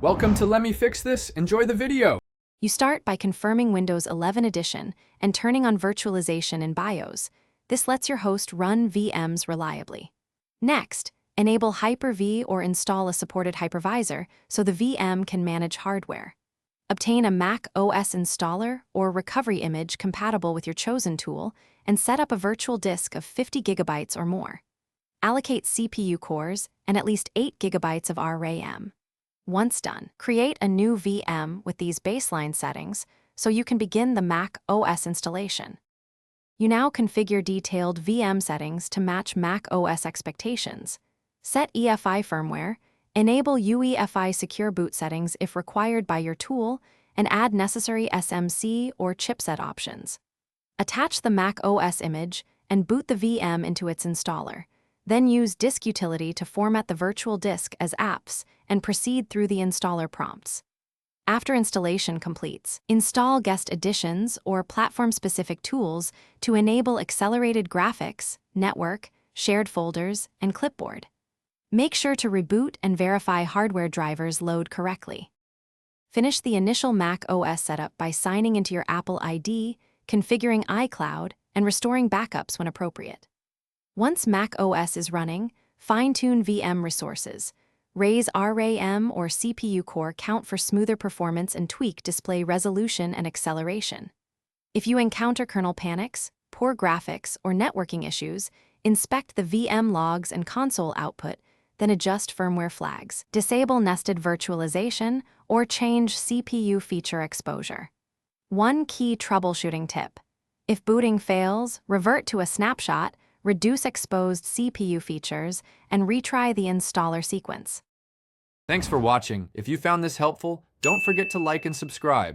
Welcome to Let Me Fix This. Enjoy the video. You start by confirming Windows 11 Edition and turning on virtualization in BIOS. This lets your host run VMs reliably. Next, enable Hyper-V or install a supported hypervisor so the VM can manage hardware. Obtain a Mac OS installer or recovery image compatible with your chosen tool and set up a virtual disk of 50 gigabytes or more. Allocate CPU cores and at least 8 gigabytes of RAM. Once done, create a new VM with these baseline settings so you can begin the Mac OS installation. You now configure detailed VM settings to match Mac OS expectations. Set EFI firmware, enable UEFI secure boot settings if required by your tool, and add necessary SMC or chipset options. Attach the Mac OS image and boot the VM into its installer. Then use Disk Utility to format the virtual disk as apps and proceed through the installer prompts. After installation completes, install guest additions or platform-specific tools to enable accelerated graphics, network, shared folders, and clipboard. Make sure to reboot and verify hardware drivers load correctly. Finish the initial Mac OS setup by signing into your Apple ID, configuring iCloud, and restoring backups when appropriate. Once Mac OS is running, fine-tune VM resources. Raise RAM or CPU core count for smoother performance and tweak display resolution and acceleration. If you encounter kernel panics, poor graphics, or networking issues, inspect the VM logs and console output, then adjust firmware flags. Disable nested virtualization or change CPU feature exposure. One key troubleshooting tip. If booting fails, revert to a snapshot, reduce exposed CPU features, and retry the installer sequence. Thanks for watching. If you found this helpful, don't forget to like and subscribe.